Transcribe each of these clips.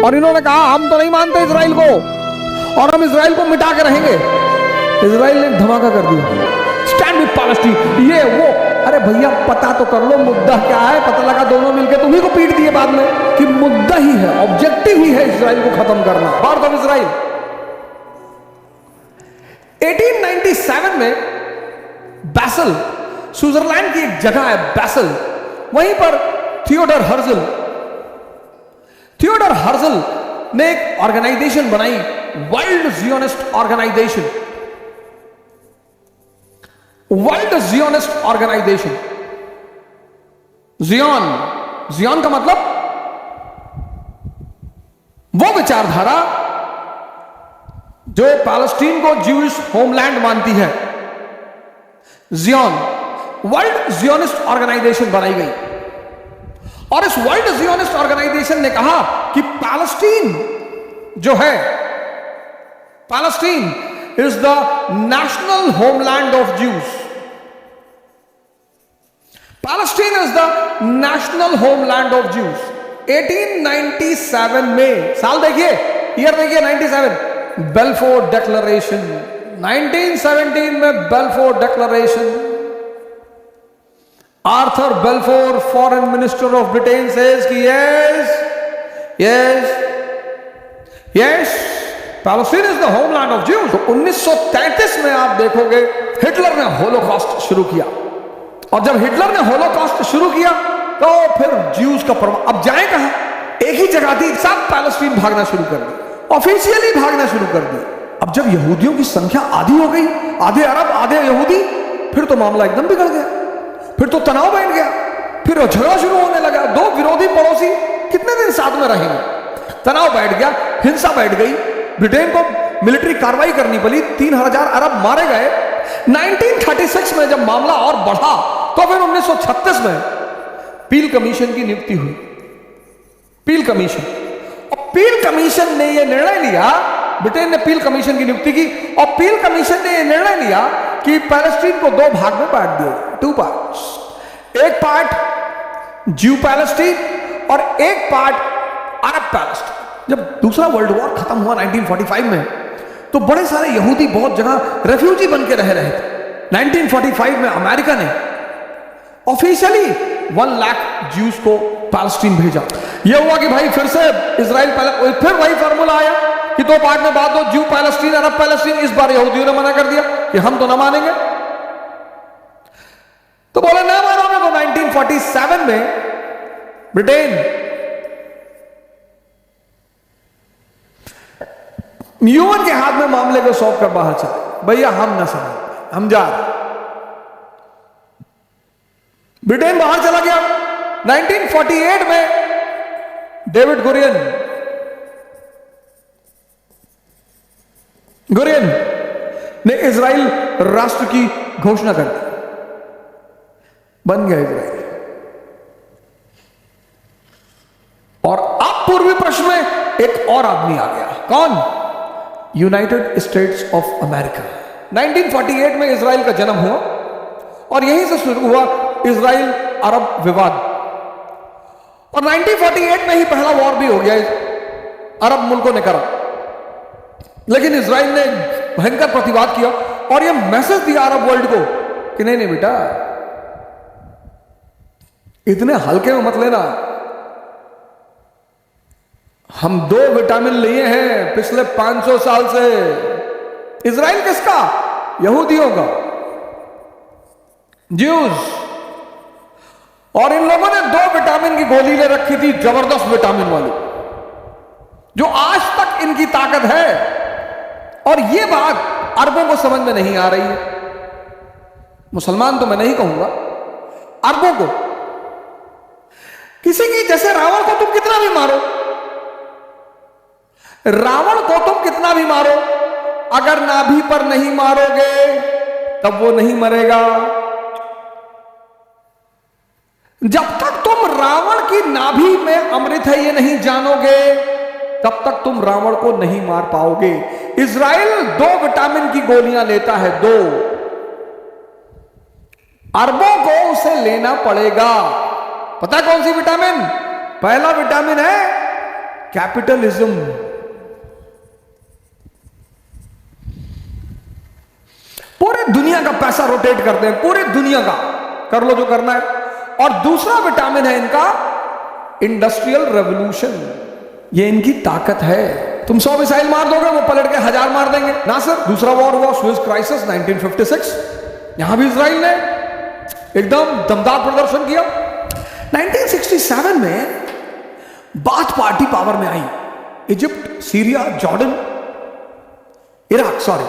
और इन्होंने कहा हम तो नहीं मानते इजराइल को और हम इजराइल को मिटा के रहेंगे। इजराइल ने धमाका कर दिया, स्टैंड विद पैलेस्टीन, ये वो। अरे भैया पता तो कर लो मुद्दा क्या है। पता लगा दोनों मिलकर तुम्ही को पीट दिए बाद में कि मुद्दा ही है, ऑब्जेक्टिव ही है इजराइल को खत्म करना, पार्ट ऑफ इजराइल। 1897 में बैसल, स्विट्जरलैंड की एक जगह है बैसल, वहीं पर थियोडर हर्जल ने एक ऑर्गेनाइजेशन बनाई, World Zionist Organisation. World Zionist Organisation, Zion का मतलब वो विचारधारा जो पैलेस्टीन को ज्यूइश होमलैंड मानती है। जियोन, वर्ल्ड जियोनिस्ट ऑर्गेनाइजेशन बनाई गई और इस वर्ल्ड जियोनिस्ट ऑर्गेनाइजेशन ने कहा कि पैलेस्टीन जो है, Palestine is the national homeland of Jews. Palestine is the national homeland of Jews. 1897 में, साल देखिए, ईयर देखिए 97, बेल्फोर डिक्लेरेशन। 1917 में Balfour declaration, Arthur Balfour foreign minister of Britain says कि yes Palestine is the homeland of Jews. तो 1933 में आप देखोगे हिटलर ने होलोकॉस्ट शुरू किया और जब हिटलर ने होलोकॉस्ट शुरू किया तो फिर ज्यूज का प्रभाव, अब जाए कहां, एक ही जगह थी, सब पैलेस्टीन भागना शुरू कर दी, ऑफिशियली भागना शुरू कर दी। अब जब यहूदियों की संख्या आधी हो गई, आधे अरब आधे यहूदी, फिर तो मामला एकदम बिगड़ गया, फिर तो तनाव बैठ गया, फिर झगड़ा शुरू होने लगा। दो विरोधी पड़ोसी कितने दिन साथ में रहेंगे, तनाव बैठ गया, हिंसा बैठ गई, ब्रिटेन को मिलिट्री कार्रवाई करनी पड़ी, 3000 अरब मारे गए। 1936 में जब मामला और बढ़ा तो फिर 1936 में पील कमीशन की नियुक्ति हुई, पील कमीशन। और पील कमीशन ने यह निर्णय लिया, ब्रिटेन ने पील कमीशन की नियुक्ति की और पील कमीशन ने यह निर्णय लिया कि पैलेस्टीन को दो भाग में बांट दिया, 2 पार्ट्स, एक पार्ट ज्यू पैलेस्टीन और एक पार्ट अरब पैलेस्टीन। जब दूसरा वर्ल्ड वॉर खत्म हुआ 1945 में, तो बड़े सारे यहूदी बहुत जगह रेफ्यूजी बन के रह रहे थे। 1945 में अमेरिका ने ऑफिशियली 1 लाख ज्यूज को पैलेस्टीन भेजा। यह हुआ कि भाई फिर से इजराइल, फिर वही फार्मूला आया कि 2 पार्ट में बांट दो, ज्यू पैलेस्टीन अरब पैलेस्टीन। इस बार यहूदियों ने मना कर दिया कि हम तो ना मानेंगे, तो बोले ना मानोगे। तो 1947 में ब्रिटेन यूएन के हाथ में मामले को सौंप कर बाहर चले, भैया हम ना समझ, हम जा रहे। ब्रिटेन बाहर चला गया। 1948 में डेविड गुरियन ने इजराइल राष्ट्र की घोषणा कर दी, बन गया इजराइल। और अब पूर्वी पश्चिम में एक और आदमी आ गया, कौन? United states of America. 1948 में इजराइल का जन्म हुआ और यहीं से शुरू हुआ इजराइल अरब विवाद। और 1948 में ही पहला वॉर भी हो गया, अरब मुल्कों ने करा, लेकिन इजराइल ने भयंकर प्रतिवाद किया और यह मैसेज दिया अरब वर्ल्ड को कि नहीं बेटा, इतने हल्के में मत लेना, हम 2 विटामिन लिए हैं पिछले 500 साल से। इजराइल किसका? यहूदियों का, ज्यूज। और इन लोगों ने 2 विटामिन की गोली ले रखी थी, जबरदस्त विटामिन वाली, जो आज तक इनकी ताकत है। और यह बात अरबों को समझ में नहीं आ रही है, मुसलमान तो मैं नहीं कहूंगा, अरबों को। किसी की, जैसे रावण को तुम कितना भी मारो, रावण को तुम कितना भी मारो, अगर नाभि पर नहीं मारोगे तब वो नहीं मरेगा। जब तक तुम रावण की नाभि में अमृत है ये नहीं जानोगे, तब तक तुम रावण को नहीं मार पाओगे। इजराइल 2 विटामिन की गोलियां लेता है, 2। अरबों को उसे लेना पड़ेगा। पता कौन सी विटामिन? पहला विटामिन है कैपिटलिज्म। पूरे दुनिया का पैसा रोटेट करते हैं, पूरी दुनिया का, कर लो जो करना है। और दूसरा विटामिन है इनका इंडस्ट्रियल रेवोल्यूशन, ये इनकी ताकत है। तुम 100 मिसाइल मार दोगे, वो पलट के 1000 मार देंगे ना सर। दूसरा वॉर हुआ स्विस क्राइसिस 1956, यहां भी इजराइल ने एकदम दमदार प्रदर्शन किया। 1967 में बाथ पार्टी पावर में आई, Egypt, Syria, Jordan, Iraq, sorry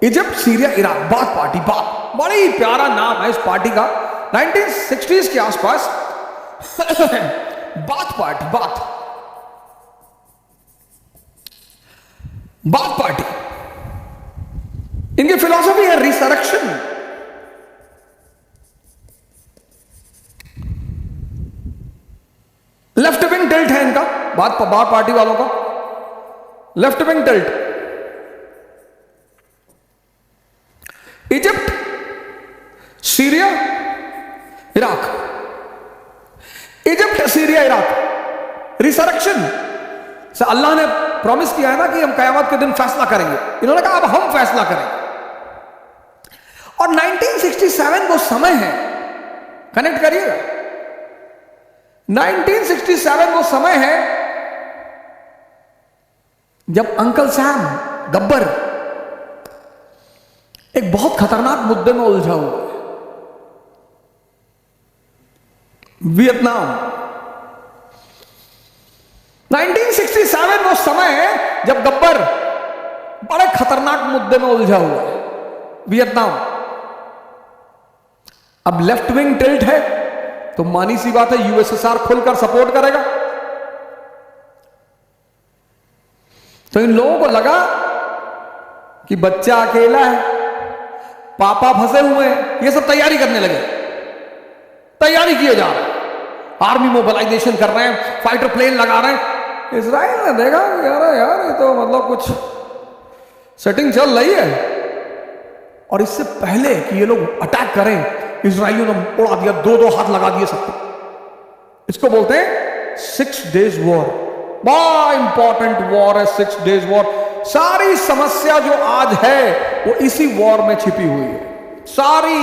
Egypt, Syria, Iraq, Baath party. Baath बड़ा ही प्यारा नाम है इस पार्टी का। 1960s के आसपास बाथ पार्टी, बाथ पार्टी, इनकी फिलॉसफी है रिसरेक्शन। लेफ्ट विंग टिल्ट है इनका, बाथ पार्टी वालों का left wing tilt. Egypt, Syria, Iraq, Egypt, Syria, Iraq, resurrection से अल्लाह ने प्रॉमिस किया है ना कि हम कयामत के दिन फैसला करेंगे। इन्होंने कहा अब हम फैसला करेंगे। और 1967 वो समय है, कनेक्ट करिएगा, 1967 वो समय है जब अंकल सैम गब्बर एक बहुत खतरनाक मुद्दे में उलझा हुआ है, वियतनाम। 1967 वो समय है जब गब्बर बड़े खतरनाक मुद्दे में उलझा हुआ है, वियतनाम। अब लेफ्ट विंग टिल्ट है तो मानी सी बात है यूएसएसआर खुलकर सपोर्ट करेगा। तो इन लोगों को लगा कि बच्चा अकेला है, पापा फंसे हुए हैं, ये सब तैयारी करने लगे, तैयारी किए जा रहे हैं, आर्मी मोबिलाइजेशन कर रहे हैं, फाइटर प्लेन लगा रहे हैं। इजराइल ने देखा यार ये तो मतलब कुछ सेटिंग चल रही है। और इससे पहले कि ये लोग अटैक करें, इजराइलियों ने उड़ा दिया, दो हाथ लगा दिए सबको। इसको बोलते हैं 6 days वॉर। बड़ा इंपॉर्टेंट वॉर है 6 days वॉर। सारी समस्या जो आज है वो इसी वॉर में छिपी हुई है सारी।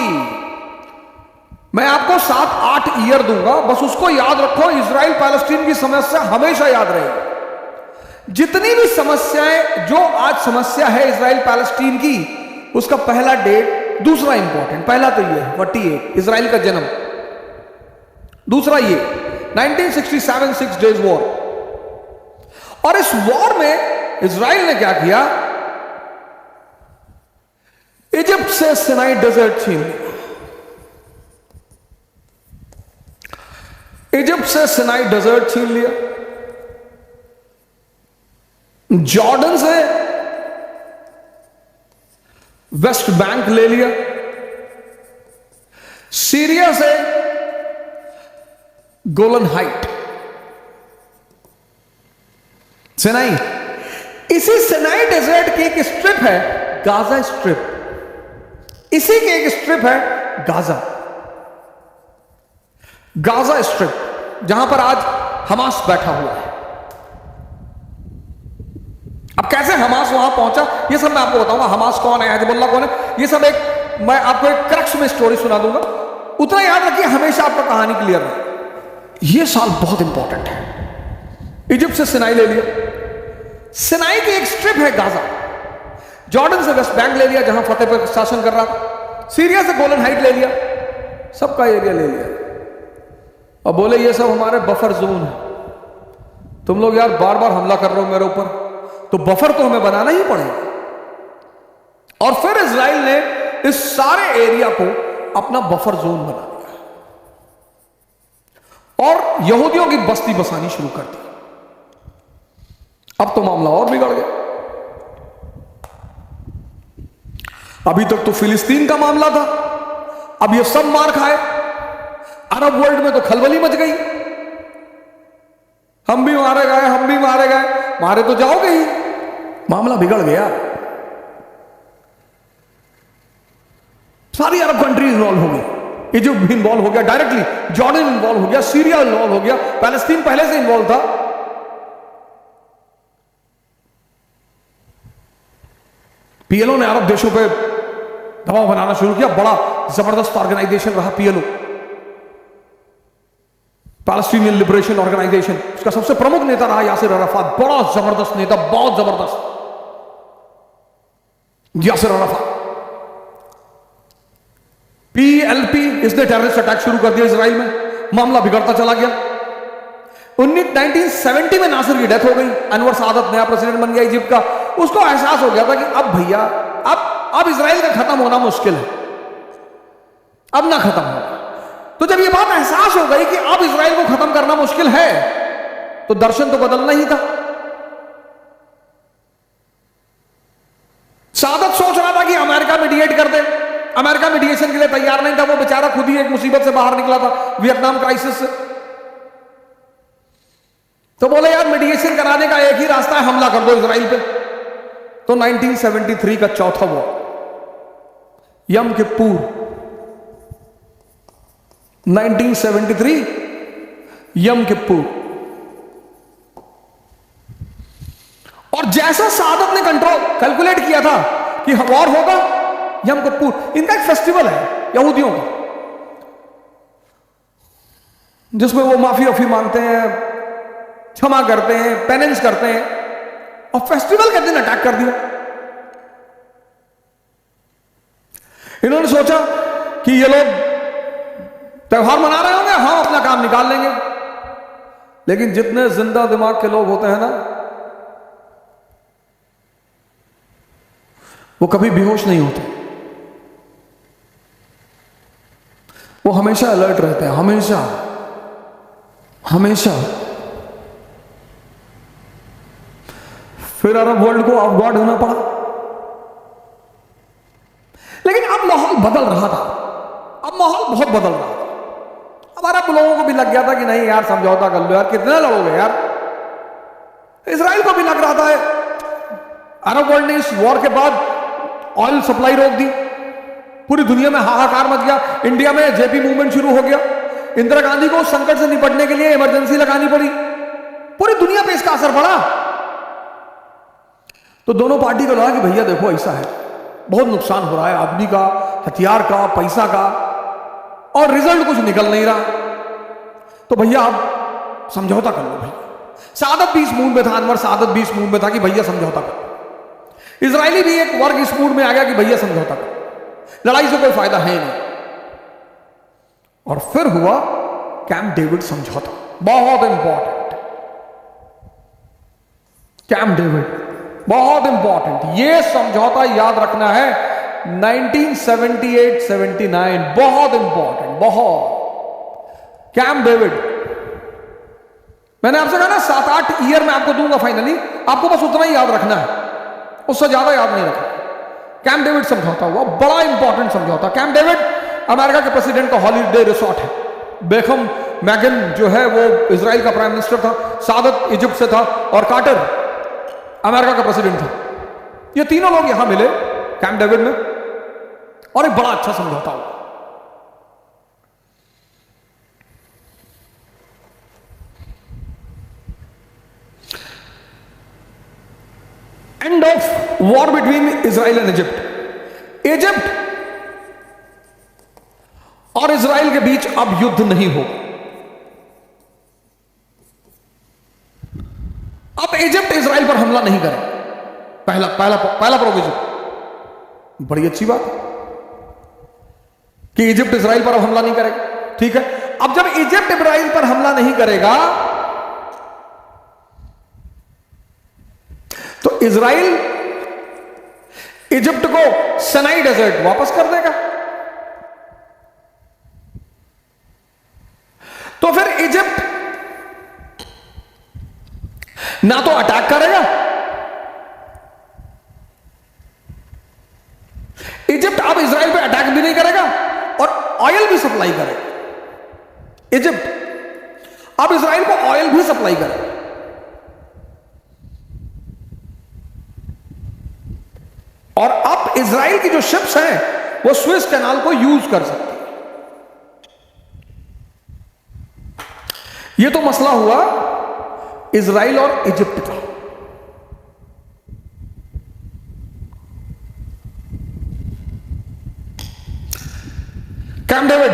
मैं आपको 7-8 ईयर दूंगा, बस उसको याद रखो। इजराइल पैलेस्टीन की समस्या हमेशा याद रहेगी। जितनी भी समस्याएं, जो आज समस्या है इजराइल पैलेस्टीन की, उसका पहला डेट, दूसरा इंपॉर्टेंट, पहला तो ये 48 इजराइल का जन्म, दूसरा ये 1967 6 days वॉर। और इस वॉर में इजराइल ने क्या किया, इजिप्ट से सिनाई डेजर्ट छीन लिया, इजिप्ट से सिनाई डेजर्ट छीन लिया, जॉर्डन से वेस्ट बैंक ले लिया, सीरिया से गोलन हाइट, सिनाई। इसी सिनाई डेजर्ट की एक स्ट्रिप है गाजा स्ट्रिप, इसी की एक स्ट्रिप है गाजा, गाजा स्ट्रिप, जहां पर आज हमास बैठा हुआ है। अब कैसे हमास वहां पहुंचा, ये सब मैं आपको बताऊंगा। हमास कौन है, हिजबुल्ला कौन है, ये सब एक मैं आपको एक क्रक्स में स्टोरी सुना दूंगा। उतना याद रखिए, हमेशा आपका कहानी क्लियर रहे। ये साल बहुत इंपॉर्टेंट है। इजिप्ट से सिनाई ले लिया, सिनाई की एक स्ट्रिप है गाजा, जॉर्डन से वेस्ट बैंक ले लिया जहां फतेह पर शासन कर रहा था, सीरिया से गोलन हाइट ले लिया, सबका एरिया ले लिया। और बोले ये सब हमारे बफर जोन है, तुम लोग यार बार बार हमला कर रहे हो मेरे ऊपर, तो बफर तो हमें बनाना ही पड़ेगा। और फिर इजराइल ने इस सारे एरिया को अपना बफर जोन बना दिया और यहूदियों की बस्ती बसानी शुरू कर दी। अब तो मामला और बिगड़ गया। अभी तक तो फिलिस्तीन का मामला था, अब ये सब मार खाए। अरब वर्ल्ड में तो खलबली मच गई, हम भी मारे गए, हम भी मारे गए, मारे तो जाओगे ही। मामला बिगड़ गया, सारी अरब कंट्री इन्वॉल्व हो गई, इजिप्ट भी इन्वॉल्व हो गया डायरेक्टली, जॉर्डन इन्वॉल्व हो गया, सीरिया इन्वॉल्व हो गया, पैलेस्टीन पहले से इन्वॉल्व था। पीएलओ ने अरब देशों पे दबाव बनाना शुरू किया। बड़ा जबरदस्त ऑर्गेनाइजेशन रहा पीएलओ, पैलेस्टीनियन लिबरेशन ऑर्गेनाइजेशन। उसका सबसे प्रमुख नेता रहा यासिर अराफात, बड़ा जबरदस्त नेता, बहुत जबरदस्त यासिर अराफात। पीएलपी, इसने टेररिस्ट अटैक शुरू कर दिया इसराइल में, मामला बिगड़ता चला गया। 1970 में नासिर की डेथ हो गई, अनवर सादत नया प्रेसिडेंट बन गया इजिप्ट का। उसको एहसास हो गया था कि अब भैया अब इसराइल का खत्म होना मुश्किल है, अब ना खत्म होगा। तो जब ये बात एहसास हो गई कि अब इसराइल को खत्म करना मुश्किल है, तो दर्शन तो बदलना ही था। सादत सोच रहा था कि अमेरिका मीडिएट कर दे, अमेरिका मीडिएशन के लिए तैयार नहीं था। वो बेचारा खुद ही एक मुसीबत से बाहर निकला था, वियतनाम क्राइसिस से। तो बोले यार मीडिएशन कराने का एक ही रास्ता है, हमला कर दो इसराइल पे। तो 1973 का चौथा वॉर, यम किप्पुर, 1973 यम किप्पुर। और जैसा सादत ने कैलकुलेट किया था कि वॉर होगा, यम किप्पुर इनका एक फेस्टिवल है यहूदियों का, जिसमें वो माफी वाफी मांगते हैं, क्षमा करते हैं, पेनेंस करते हैं, और फेस्टिवल के दिन अटैक कर दिया। इन्होंने सोचा कि ये लोग त्योहार मना रहे होंगे, हम अपना काम निकाल लेंगे। लेकिन जितने जिंदा दिमाग के लोग होते हैं ना, वो कभी बेहोश नहीं होते, वो हमेशा अलर्ट रहते हैं, हमेशा हमेशा। फिर अरब वर्ल्ड को ऑफ गार्ड होना पड़ा। लेकिन अब माहौल बदल रहा था, अब माहौल बहुत बदल रहा था। अब अरब लोगों को भी लग गया था कि नहीं यार समझौता कर लो यार, कितना लड़ोगे यार। इसराइल को भी लग रहा था, अरब वर्ल्ड ने इस वॉर के बाद ऑयल सप्लाई रोक दी, पूरी दुनिया में हाहाकार मच गया। इंडिया में जेपी मूवमेंट शुरू हो गया, इंदिरा गांधी को संकट से निपटने के लिए इमरजेंसी लगानी पड़ी, पूरी दुनिया पे इसका असर पड़ा। तो दोनों पार्टी को लगा कि भैया देखो ऐसा है, बहुत नुकसान हो रहा है आदमी का, हथियार का, पैसा का, और रिजल्ट कुछ निकल नहीं रहा। तो भैया आप समझौता कर लो। भैया सादत भी इस मूड में था, अनवर सादत भी इस मूड में था कि भैया समझौता कर। इजरायली भी एक वर्ग इस मूड में आ गया कि भैया समझौता कर, लड़ाई से कोई फायदा है नहीं। और फिर हुआ कैंप डेविड समझौता, बहुत इंपॉर्टेंट। कैंप डेविड बहुत इंपॉर्टेंट, ये समझौता याद रखना है, 1978-79, बहुत इंपॉर्टेंट, बहुत। कैंप डेविड, मैंने आपसे कहा ना 7-8 ईयर में आपको दूंगा फाइनली, आपको बस उतना ही याद रखना है, उससे ज्यादा याद नहीं रखना। कैंप डेविड समझौता हुआ, बड़ा इंपॉर्टेंट समझौता। कैंप डेविड अमेरिका के प्रेसिडेंट का हॉलीडे रिसोर्ट है। बेकम मैगन जो है वो इजराइल का प्राइम मिनिस्टर था, सादत इजिप्ट से था, और कार्टर अमेरिका का प्रेसिडेंट था। ये तीनों लोग यहां मिले कैंप डेविड में, और एक बड़ा अच्छा समझौता हुआ। End of war between Israel and Egypt. Egypt और इजराइल के बीच अब युद्ध नहीं हो। अब इजिप्ट इजराइल पर हमला नहीं करे, पहला प्रोविजन। बड़ी अच्छी बात है कि इजिप्ट इजराइल पर अब हमला नहीं करेगा, ठीक है। अब जब इजिप्ट इजराइल पर हमला नहीं करेगा, तो इजराइल इजिप्ट को सिनाई डेजर्ट वापस कर देगा। तो फिर इजिप्ट ना तो अटैक करेगा, इजिप्ट अब इजराइल पे अटैक भी नहीं करेगा, और ऑयल भी सप्लाई करेगा। इजिप्ट अब इजराइल को ऑयल भी सप्लाई करेगा। और अब इजराइल की जो शिप्स हैं वो स्विस कैनाल को यूज कर सकती है। ये तो मसला हुआ इजराइल और इजिप्ट का। कैंप डेविड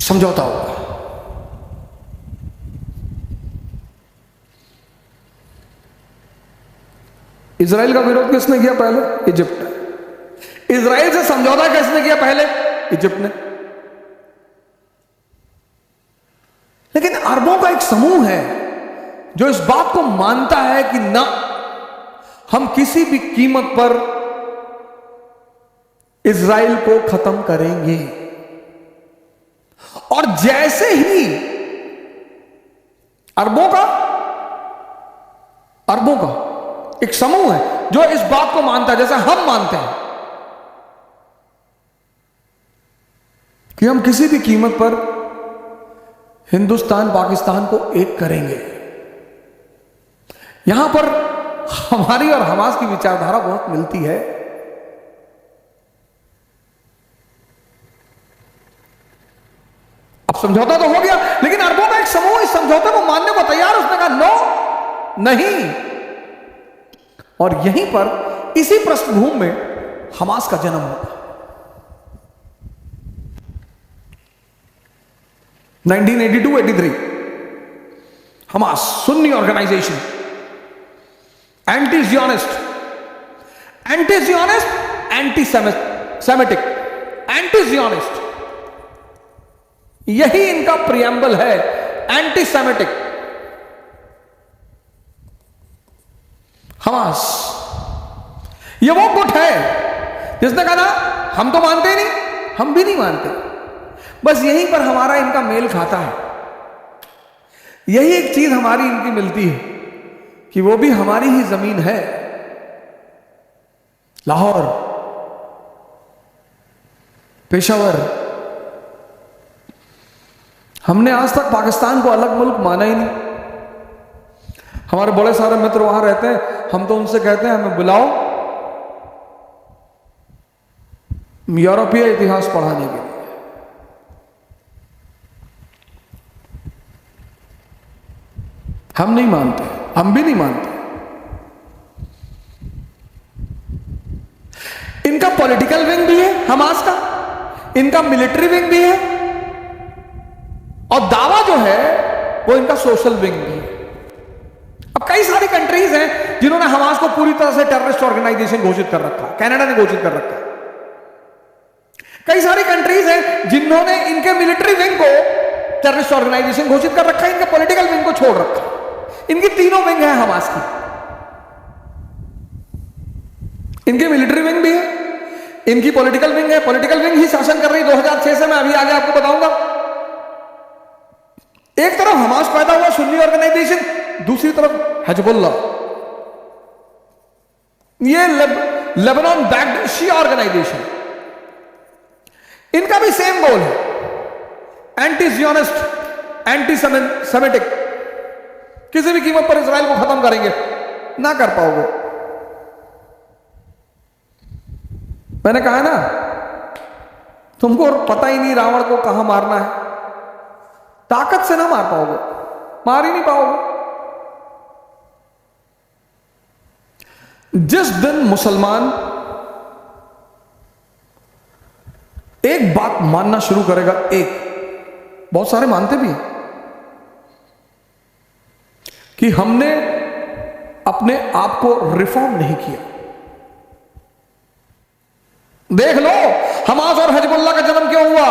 समझौता हुआ। इजराइल का विरोध किसने किया पहले? इजिप्ट ने। इजराइल से समझौता किसने किया पहले? इजिप्ट ने। लेकिन अरबों का एक समूह है जो इस बात को मानता है कि ना, हम किसी भी कीमत पर इजराइल को खत्म करेंगे। और जैसे ही अरबों का एक समूह है जो इस बात को मानता है, जैसे हम मानते हैं कि हम किसी भी कीमत पर हिंदुस्तान पाकिस्तान को एक करेंगे। यहां पर हमारी और हमास की विचारधारा बहुत मिलती है। अब समझौता तो हो गया, लेकिन अरबों का एक समूह इस समझौते को मानने को तैयार है। उसने कहा नो, नहीं। और यहीं पर इसी पृष्ठभूमि में हमास का जन्म हुआ। 1982-83 हमास सुन्नी organisation, anti Zionist, anti Semitic, anti Zionist, यही इनका प्रियम्बल है, एंटी सेमेटिक। हमास ये वो गुट है जिसने कहा ना, हम तो मानते ही नहीं, हम भी नहीं मानते, बस यहीं पर हमारा इनका मेल खाता है। यही एक चीज हमारी इनकी मिलती है कि वो भी हमारी ही जमीन है, लाहौर, पेशावर। हमने आज तक पाकिस्तान को अलग मुल्क माना ही नहीं। हमारे बड़े सारे मित्र वहां रहते हैं, हम तो उनसे कहते हैं हमें बुलाओ यूरोपीय इतिहास पढ़ाने के लिए। हम नहीं मानते, हम भी नहीं मानते। इनका पॉलिटिकल विंग भी है हमास का, इनका मिलिट्री विंग भी है, और दावा जो है वो इनका सोशल विंग भी है। अब कई सारी कंट्रीज हैं जिन्होंने हमास को पूरी तरह से टेररिस्ट ऑर्गेनाइजेशन घोषित कर रखा है। कनाडा ने घोषित कर रखा है। कई सारी कंट्रीज हैं जिन्होंने इनके मिलिट्री विंग को टेररिस्ट ऑर्गेनाइजेशन घोषित कर रखा है, इनके पॉलिटिकल विंग को छोड़ रखा है। इनकी तीनों विंग है हमास की। इनकी मिलिट्री विंग भी है, इनकी पॉलिटिकल विंग है। पॉलिटिकल विंग ही शासन कर रही 2006 से, मैं अभी आगे आपको बताऊंगा। एक तरफ हमास पैदा हुआ सुन्नी ऑर्गेनाइजेशन, दूसरी तरफ हिजबुल्लाह, ये लेबनान बैक्ड शिया ऑर्गेनाइजेशन। इनका भी सेम गोल है, एंटी जियोनिस्ट, एंटी सेमेटिक। किसी भी कीमत पर इजराइल को खत्म करेंगे, ना कर पाओगे। मैंने कहा ना, तुमको पता ही नहीं रावण को कहां मारना है। ताकत से ना मार पाओगे, मार ही नहीं पाओगे। जिस दिन मुसलमान एक बात मानना शुरू करेगा, एक, बहुत सारे मानते भी हैं कि हमने अपने आप को रिफॉर्म नहीं किया। देख लो हमास और हिजबुल्लाह का जन्म क्यों हुआ।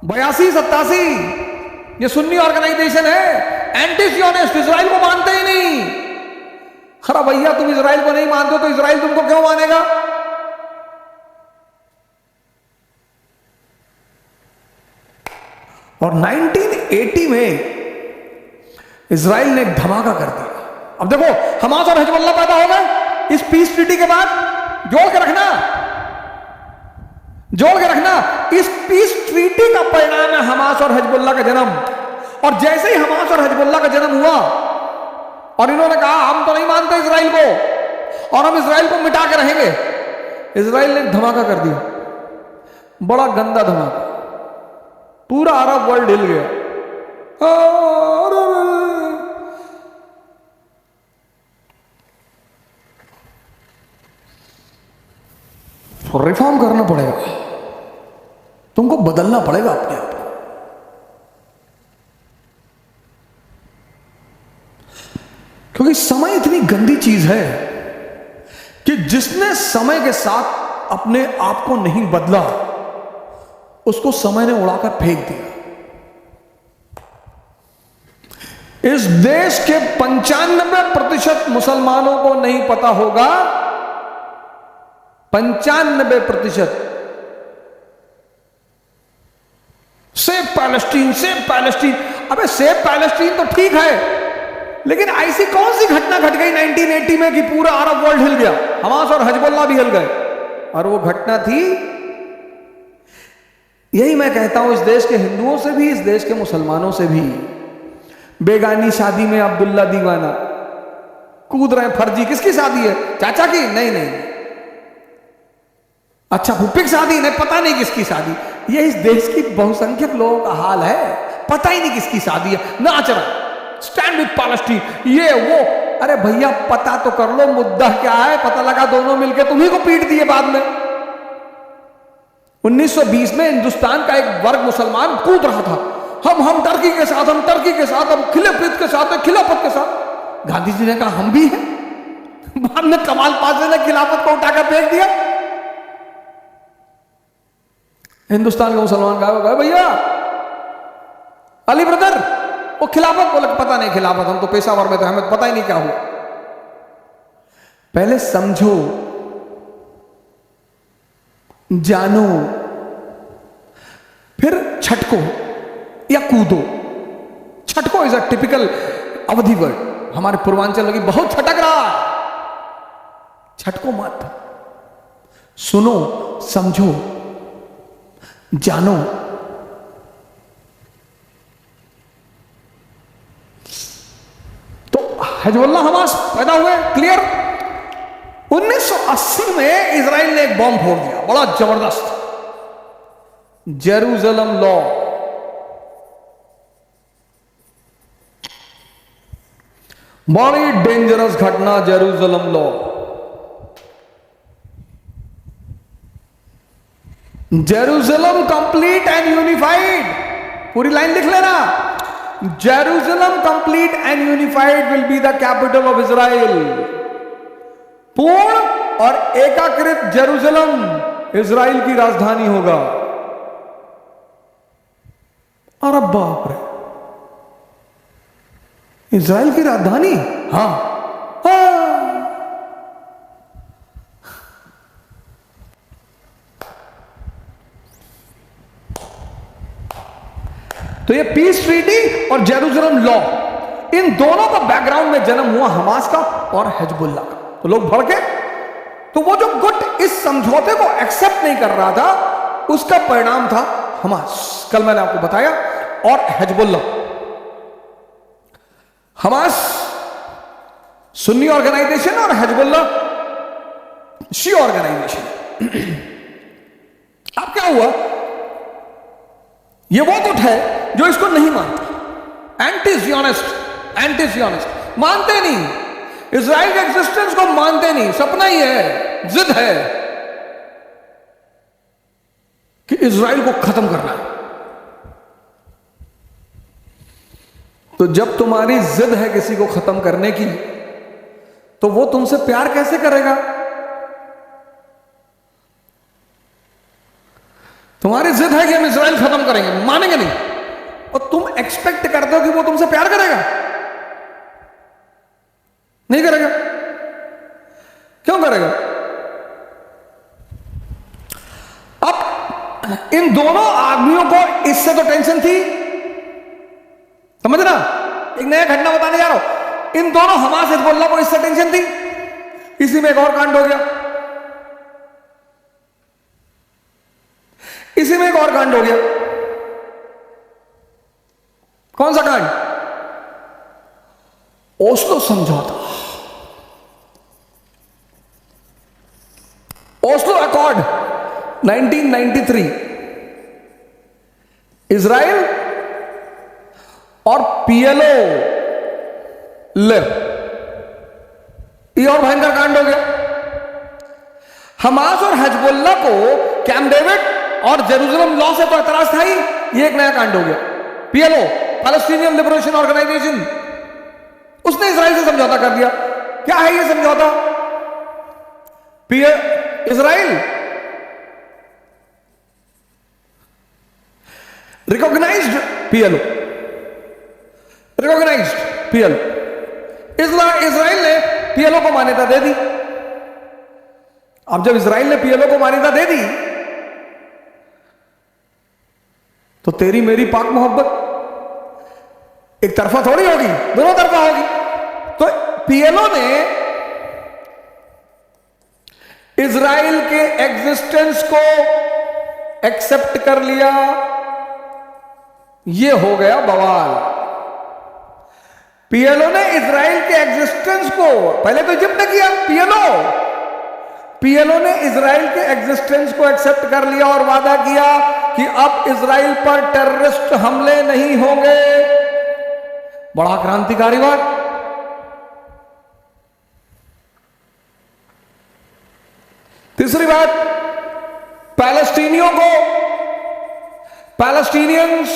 82-87 ये सुन्नी ऑर्गेनाइजेशन है, एंटी सियोनिस्ट, इजराइल को मानते ही नहीं। अरे भैया, तुम इजराइल को नहीं मानते तो इजराइल तुमको क्यों मानेगा। और 1980 में इजराइल ने एक धमाका कर दिया। अब देखो, हमास और हिजबुल्लाह पैदा हो गए इस पीस ट्रीटी के बाद। जोड़ के रखना, इस पीस ट्रीटी का परिणाम है हमास और हिजबुल्लाह का जन्म। और जैसे ही हमास और हिजबुल्लाह का जन्म हुआ और इन्होंने कहा हम तो नहीं मानते इजराइल को और हम इजराइल को मिटा के रहेंगे, इजराइल ने एक धमाका कर दिया, बड़ा गंदा धमाका। पूरा अरब वर्ल्ड हिल गया। तो रिफॉर्म करना पड़ेगा, तुमको बदलना पड़ेगा अपने आप को। क्योंकि समय इतनी गंदी चीज है कि जिसने समय के साथ अपने आप को नहीं बदला, उसको समय ने उड़ाकर फेंक दिया। इस देश के 95% मुसलमानों को नहीं पता होगा, 95% सेव पैलेस्टीन, सेव पैलेस्टीन। अबे सेव पैलेस्टीन तो ठीक है, लेकिन ऐसी कौन सी घटना घट गई 1980 में कि पूरा अरब वर्ल्ड हिल गया, हमास और हिजबुल्लाह भी हिल गए? और वो घटना थी, यही मैं कहता हूं, इस देश के हिंदुओं से भी, इस देश के मुसलमानों से भी, बेगानी शादी में अब्दुल्ला दीवाना कूद रहे हैं। फर्जी किसकी शादी है? चाचा की? नहीं नहीं। अच्छा फुप्पी की शादी? नहीं, पता नहीं किसकी शादी। ये इस देश की बहुसंख्यक लोगों का हाल है, पता ही नहीं किसकी शादी है, नाच रहा स्टैंड विद पैलेस्टीन, ये वो। अरे भैया पता तो कर लो मुद्दा क्या है, पता लगा दोनों मिलकर तुम्ही को पीट दिए बाद में। 1920 में हिंदुस्तान का एक वर्ग मुसलमान कूद रहा था, हम टर्की के साथ, हम टर्की के साथ, हम खिलाफत के साथ, खिलाफत के साथ। गांधी जी ने कहा हम भी हैं। बाद में कमाल पाशा ने खिलाफत को उठाकर फेंक दिया। हिंदुस्तान के मुसलमान कहा भैया अली ब्रदर, वो खिलाफत, बोले पता नहीं खिलाफत, हम तो पेशावर में थे, हमें पता ही नहीं क्या हुआ। पहले समझो, जानो, फिर छटको या कूदो। छटको इज अ टिपिकल अवधि वर्ड, हमारे पूर्वांचल में बहुत छटक रहा है। छटको मत, सुनो, समझो, जानो। तो हिजबुल्लाह हमास पैदा हुए, क्लियर। 1980 में इजराइल ने एक बॉम्ब फोड़ दिया, बड़ा जबरदस्त, जेरूसलम लॉ। बड़ी डेंजरस घटना, Jerusalem law. Jerusalem complete and unified, पूरी लाइन लिख लेना। Jerusalem complete and unified will be the capital of Israel. पूर्ण और एकाकृत जेरूसलम इजराइल की राजधानी होगा। अरे बाप रे, इजराइल की राजधानी? हाँ, हाँ। तो ये पीस ट्रीटी और जेरूसलम लॉ, इन दोनों का बैकग्राउंड में जन्म हुआ हमास का और हिजबुल्लाह का। तो लोग भड़के, तो वो जो गुट इस समझौते को एक्सेप्ट नहीं कर रहा था, उसका परिणाम था हमास, कल मैंने आपको बताया, और हिजबुल्लाह। हमास सुन्नी ऑर्गेनाइजेशन और हिजबुल्लाह शी ऑर्गेनाइजेशन। अब क्या हुआ, ये वो गुट है जो इसको नहीं मानता, एंटी जियोनिस्ट, मानते नहीं, इजराइल के एग्जिस्टेंस को मानते नहीं। सपना ही है, जिद है कि इजराइल को खत्म करना है। तो जब तुम्हारी जिद है किसी को खत्म करने की, तो वो तुमसे प्यार कैसे करेगा? तुम्हारी जिद है कि हम इजराइल खत्म करेंगे, मानेंगे नहीं, और तुम एक्सपेक्ट करते हो कि वो तुमसे प्यार करेगा? नहीं करेगा। क्यों करेगा? अब इन दोनों आदमियों को इससे तो टेंशन थी, समझ ना, एक नया घटना बताने जा रहा हूं। इन दोनों हमास हिजबुल्लाह को इससे टेंशन थी। इसी में एक और कांड हो गया, इसी में एक और कांड हो गया। कौन सा कांड? ओस्लो समझौता, ओस्लो अकॉर्ड 1993। इजराइल और पीएलओ लिव, ये और भयंकर कांड हो गया। हमास और हिजबुल्लाह को कैंप डेविड और जेरूसलम लॉ से तो एतराज था ही, ये एक नया कांड हो गया। पीएलओ, पैलेस्टीनियन लिबरेशन ऑर्गेनाइजेशन, उसने इजराइल से समझौता कर दिया। क्या है ये समझौता? Israel recognised PLO, recognised PLO, Israel ने पीएलओ को मान्यता दे दी। अब जब इजराइल ने पीएलओ को मान्यता दे दी तो तेरी मेरी पाक मोहब्बत एक तरफा थोड़ी होगी, दोनों तरफा होगी। तो पीएलओ ने इजराइल के एग्जिस्टेंस को एक्सेप्ट कर लिया। यह हो गया बवाल। पीएलओ ने इजराइल के एग्जिस्टेंस को, पहले तो इजिप्ट ने किया, पीएलओ ने इजराइल के एग्जिस्टेंस को एक्सेप्ट कर लिया और वादा किया कि अब इजराइल पर टेररिस्ट हमले नहीं होंगे। बड़ा क्रांतिकारी बात। तीसरी बात, Palestinians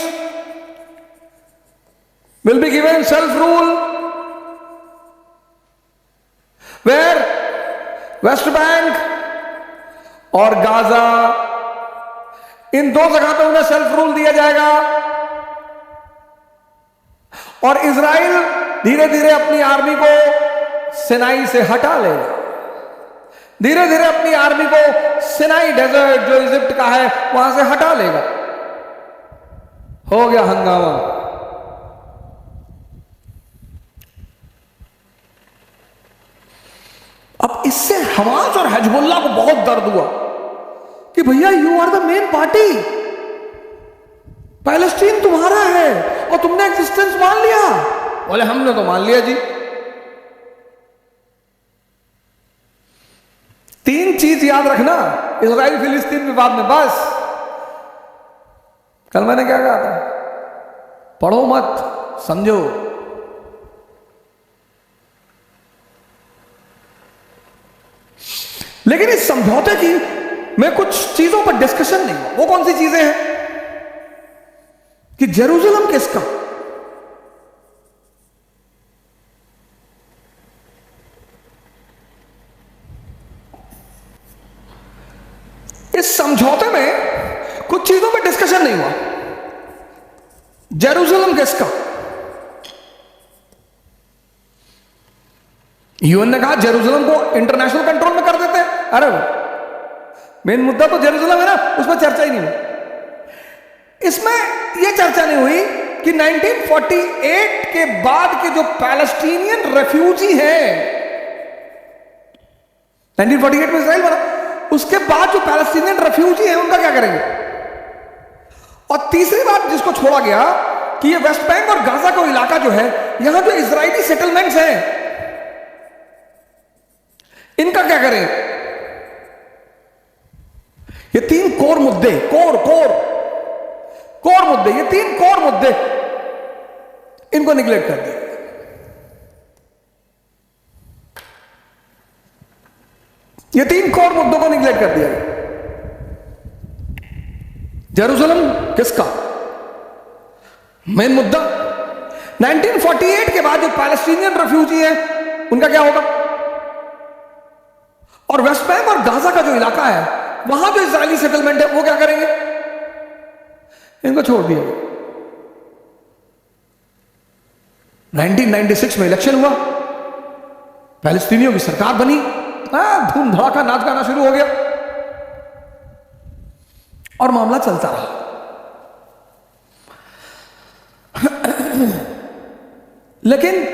will be given self-rule where West Bank और गाजा, इन दो जगह पे उन्हें सेल्फ रूल दिया जाएगा और इजराइल धीरे धीरे अपनी आर्मी को सिनाई से हटा लेगा। धीरे धीरे अपनी आर्मी को सिनाई डेजर्ट जो इजिप्ट का है वहां से हटा लेगा। हो गया हंगामा। अब इससे हमास और हिजबुल्लाह को बहुत दर्द हुआ कि भैया you are the main party, Palestine तुम्हारा है और तुमने एग्जिस्टेंस मान लिया। बोले हमने तो मान लिया जी। तीन चीज याद रखना इजराइल फिलिस्तीन विवाद में। बस कल मैंने क्या कहा था, पढ़ो मत, समझो। लेकिन इस समझौते की में कुछ चीजों पर डिस्कशन नहीं हुआ। वो कौन सी चीजें हैं कि जेरूसलम किसका, इस समझौते में कुछ चीजों पर डिस्कशन नहीं हुआ। जेरूसलम किसका? यूएन ने कहा जेरूसलम को इंटरनेशनल कंट्रोल में कर देते हैं। अरे मेन मुद्दा तो जेरूसलम है ना, उसमें चर्चा ही नहीं हुई। इसमें यह चर्चा नहीं हुई कि 1948 के बाद के जो पैलेस्टीनियन रेफ्यूजी हैं, 1948 में इजराइल बना, उसके बाद जो पैलेस्टीनियन रेफ्यूजी हैं उनका क्या करेंगे? और तीसरी बात जिसको छोड़ा गया कि ये वेस्ट बैंक और गाजा का इलाका जो है, यहां जो इजरायली सेटलमेंट्स हैं, इनका क्या करें? ये तीन कोर मुद्दे, कोर मुद्दे, ये तीन कोर मुद्दे, इनको निगलेक्ट कर दिया। ये तीन कोर मुद्दों को निगलेक्ट कर दिया। जेरूसलम किसका मेन मुद्दा, 1948 के बाद जो पैलेस्टीनियन रेफ्यूजी हैं उनका क्या होगा, और वेस्ट बैंक और गाजा का जो इलाका है वहां जो इजरायली सेटलमेंट है वो क्या करेंगे? इनको छोड़ दिया। 1996 में इलेक्शन हुआ, पैलेस्टीनियों की सरकार बनी, धूम धड़ाका नाच गाना शुरू हो गया और मामला चलता रहा। लेकिन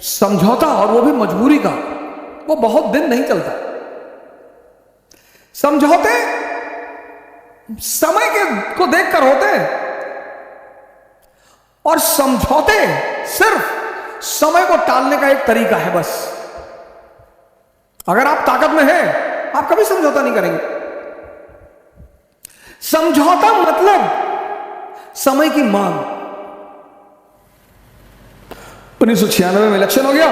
समझौता, और वो भी मजबूरी का, वो बहुत दिन नहीं चलता। समझौते समय को देखकर होते हैं और समझौते सिर्फ समय को टालने का एक तरीका है बस। अगर आप ताकत में हैं, आप कभी समझौता नहीं करेंगे। समझौता मतलब समय की मांग। 1996 में इलेक्शन हो गया,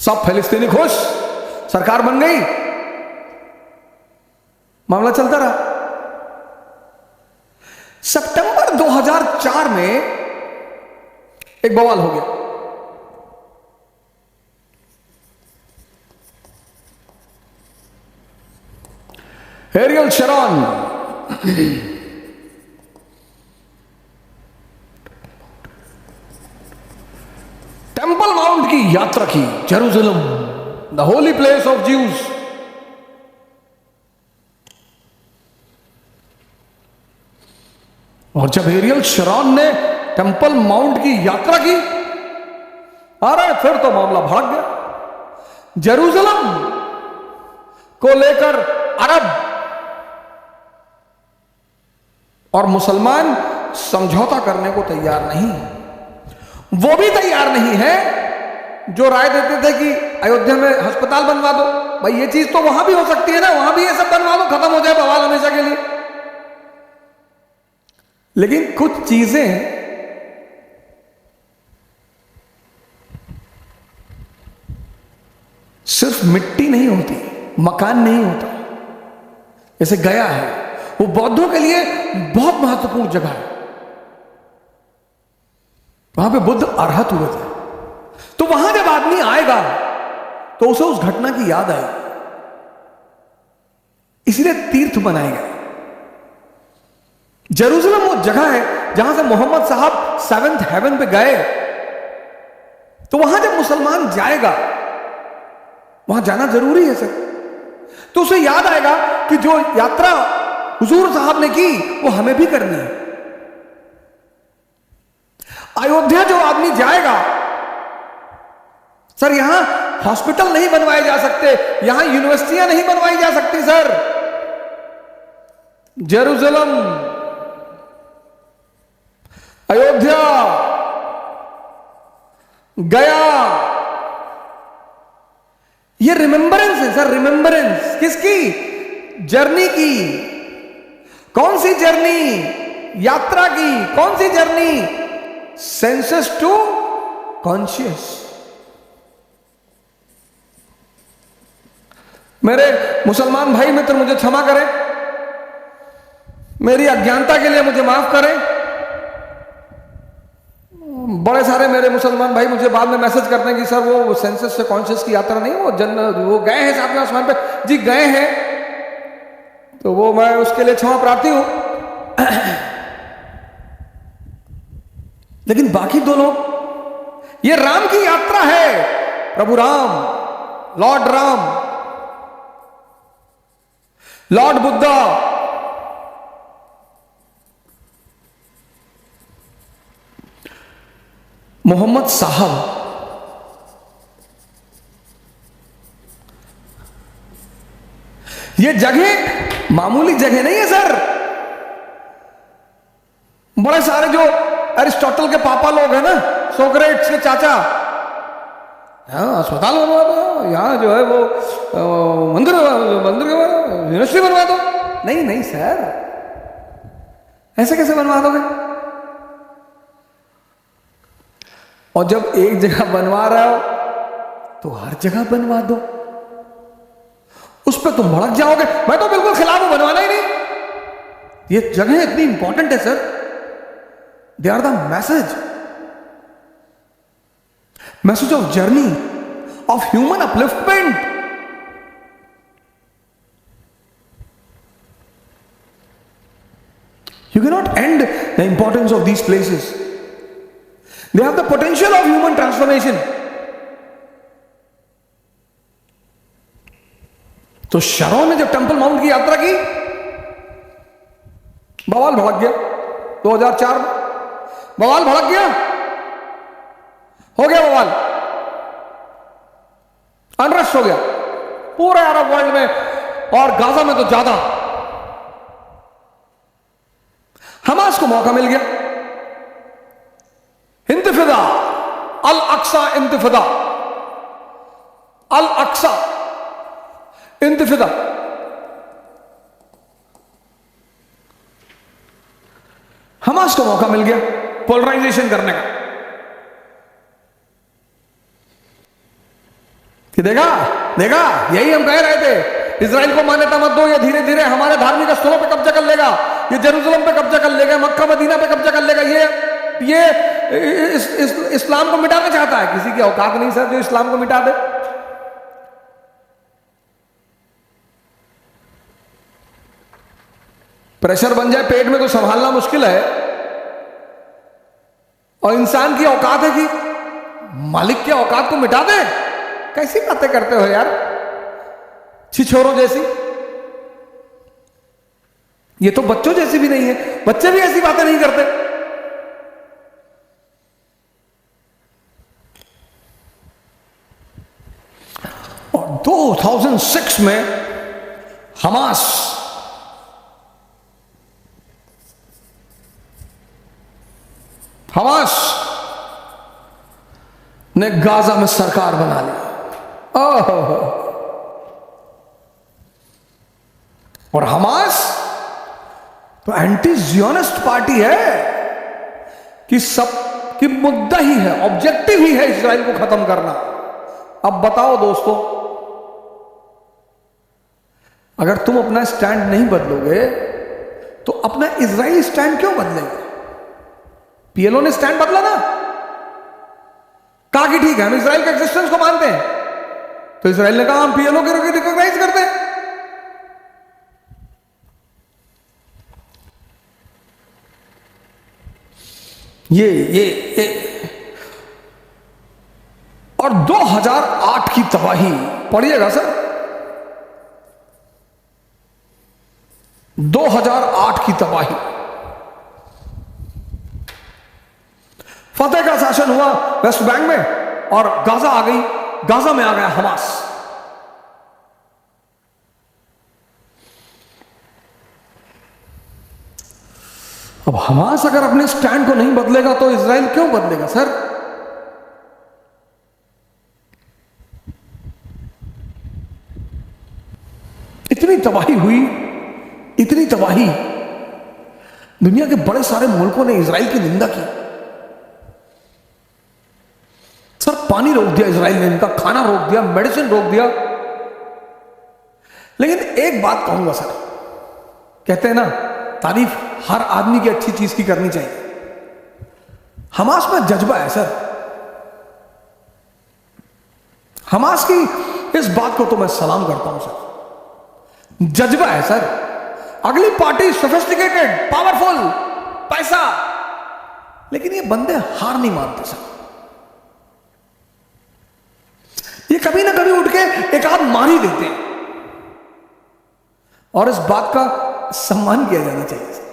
सब फिलिस्तीनी खुश, सरकार बन गई, मामला चलता रहा। सितंबर 2004 में एक बवाल हो गया। एरियल शरॉन टेंपल माउंट की यात्रा की, Jerusalem the holy place of Jews. और जब एरियल शरॉन ने टेंपल माउंट की यात्रा की, अरे फिर तो मामला भड़क गया। जेरूसलम को लेकर अरब और मुसलमान समझौता करने को तैयार नहीं। वो भी तैयार नहीं है जो राय देते थे कि अयोध्या में अस्पताल बनवा दो। भाई ये चीज तो वहां भी हो सकती है ना, वहां भी ये सब बनवा दो, खत्म हो जाए बवाल हमेशा के लिए। लेकिन कुछ चीजें सिर्फ मिट्टी नहीं होती, मकान नहीं होता। जैसे गया है, वो बौद्धों के लिए बहुत महत्वपूर्ण जगह है। वहां पे बुद्ध अरहत हुए थे, तो वहां जब आदमी आएगा तो उसे उस घटना की याद आएगी, इसलिए तीर्थ बनाए गए। जेरूसलम वो जगह है जहां से मोहम्मद साहब 7th हेवन पे गए, तो वहां जब मुसलमान जाएगा, वहां जाना जरूरी है सर, तो उसे याद आएगा कि जो यात्रा हुजूर साहब ने की वो हमें भी करनी है। अयोध्या जो आदमी जाएगा, सर यहां हॉस्पिटल नहीं बनवाए जा सकते, यहां यूनिवर्सिटियां नहीं बनवाई जा सकती सर। जेरूसलम, अयोध्या, गया, ये रिमेंबरेंस है सर। रिमेंबरेंस किसकी? जर्नी की। कौन सी जर्नी? यात्रा की। कौन सी जर्नी? Senses to conscious. मेरे मुसलमान भाई मित्र मुझे क्षमा करें, मेरी अज्ञानता के लिए मुझे माफ करें। बड़े सारे मेरे मुसलमान भाई मुझे बाद में मैसेज करते हैं कि सर वो सेंसेस से कॉन्शियस की यात्रा नहीं, वो गए हैं सातवें आसमान पे। जी गए हैं, तो वो मैं उसके लिए क्षमा प्रार्थी हूं। लेकिन बाकी दो लोग, ये राम की यात्रा है। प्रभु राम, लॉर्ड राम, लॉर्ड बुद्धा, मोहम्मद साहब, ये जगह मामूली जगह नहीं है सर। बड़े सारे जो अरिस्टोटल के पापा लोग हैं ना, सोक्रेट्स के चाचा, हाँ अस्पताल बनवा दो, यहाँ जो है वो मंदिर यूनिवर्सिटी बनवा दो। नहीं नहीं सर, ऐसे कैसे बनवा दोगे? और जब एक जगह बनवा रहे हो तो हर जगह बनवा दो, उस पर तुम भड़क जाओगे। मैं तो बिल्कुल खिलाफ हूं, बनवाना ही नहीं। ये जगह इतनी इंपॉर्टेंट है sir, they are the message of journey of human upliftment. You cannot end the importance of these places. They have the potential of human transformation. तो शरॉन ने जब टेंपल माउंट की यात्रा की, बवाल भड़क गया। 2004 में बवाल भड़क गया, हो गया बवाल, अनरेस्ट हो गया पूरे अरब वर्ल्ड में, और गाजा में तो ज्यादा। हमास को मौका मिल गया, इंतिफादा, अल अक्सा इंतिफादा, अल अक्सा इंतिफादा। हमास को मौका मिल गया पोलराइजेशन करने का, कि देखा देखा, यही हम कह रहे थे, इजराइल को मान्यता मत दो, ये धीरे धीरे हमारे धार्मिक स्थलों पे कब्जा कर लेगा, ये जेरूसलम पे कब्जा कर लेगा, मक्का मदीना पे कब्जा कर लेगा। ये इस्लाम को मिटाना चाहता है। किसी की औकात नहीं सर जो इस्लाम को मिटा दे। प्रेशर बन जाए पेट में तो संभालना मुश्किल है, और इंसान की औकात है कि मालिक की औकात को मिटा दे। कैसी बातें करते हो यार, छिछोरों जैसी। ये तो बच्चों जैसी भी नहीं है, बच्चे भी ऐसी बातें नहीं करते। और 2006 में हमास ने गाजा में सरकार बना ली। और हमास तो एंटी जियोनिस्ट पार्टी है कि सब की मुद्दा ही है, ऑब्जेक्टिव ही है इजराइल को खत्म करना। अब बताओ दोस्तों, अगर तुम अपना स्टैंड नहीं बदलोगे तो अपना इजराइल स्टैंड क्यों बदलेगा? पीएलओ ने स्टैंड बदला ना, कहा कि ठीक है हम इजराइल के एग्जिस्टेंस को मानते हैं, तो इजराइल ने कहा हम पीएलओ के रिकॉग्नाइज करते हैं। ये और 2008 की तबाही पढ़िएगा सर, 2008 की तबाही। फतेह का शासन हुआ वेस्ट बैंक में और गाजा आ गई, गाजा में आ गया हमास। अब हमास अगर अपने स्टैंड को नहीं बदलेगा तो इजराइल क्यों बदलेगा सर? इतनी तबाही हुई, इतनी तबाही, दुनिया के बड़े सारे मुल्कों ने इजराइल की निंदा की। सर पानी रोक दिया इजराइल ने, इनका खाना रोक दिया, मेडिसिन रोक दिया। लेकिन एक बात कहूंगा सर, कहते हैं ना तारीफ हर आदमी की अच्छी चीज की करनी चाहिए। हमास में जज्बा है सर, हमास की इस बात को तो मैं सलाम करता हूं सर। जज्बा है सर, अगली पार्टी सोफिस्टिकेटेड, पावरफुल, पैसा, लेकिन ये बंदे हार नहीं मानते सर। ये कभी ना कभी उठ के एक आध मार ही देते हैं, और इस बात का सम्मान किया जाना चाहिए।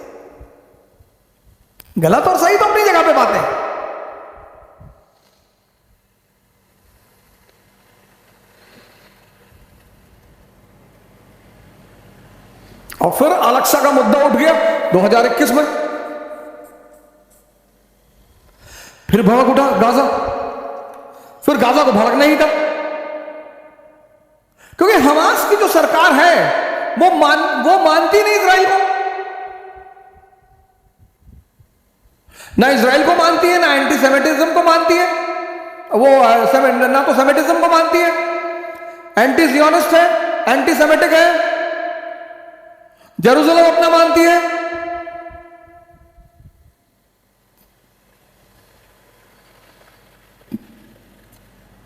गलत और सही तो अपनी जगह पे बातें हैं। और फिर अलेक्सा का मुद्दा उठ गया 2021 में, फिर भड़क उठा गाजा, फिर गाजा को भड़कना ही था, क्योंकि हमास की जो सरकार है वो मानती नहीं इजराइल को, ना इजराइल को मानती है, ना एंटी सेमेटिज्म को मानती है, ना तो सेमेटिज्म को मानती है, एंटी जियोनिस्ट है, एंटी सेमेटिक है, जेरूसलम अपना मानती है।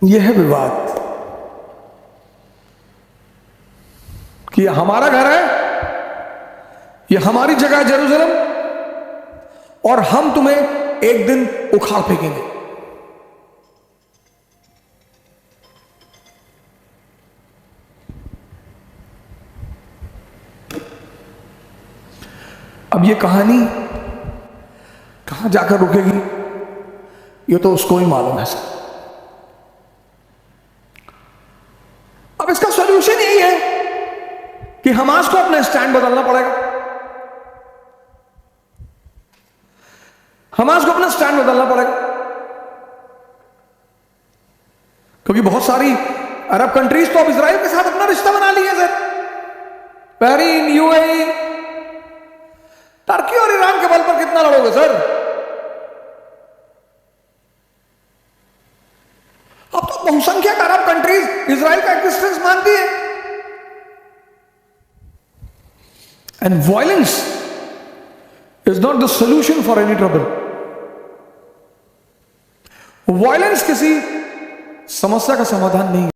यह है विवाद कि हमारा घर है, यह हमारी जगह है जेरूसलम, और हम तुम्हें एक दिन उखाड़ फेंकेंगे। अब ये कहानी कहां जाकर रुकेगी ये तो उसको ही मालूम है सर। अब इसका सॉल्यूशन यही है कि हमास को अपना स्टैंड बदलना पड़ेगा, हमास को अपना स्टैंड बदलना पड़ेगा, क्योंकि बहुत सारी अरब कंट्रीज तो अब इजराइल के साथ अपना रिश्ता बना लिए सर। बहरीन, यूएई, टर्की और ईरान के बल पर कितना लड़ोगे सर? अब तो बहुसंख्यक अरब कंट्रीज इजराइल का एग्जिस्टेंस मान and violence is not the solution for any trouble. Violence किसी समस्या का समाधान नहीं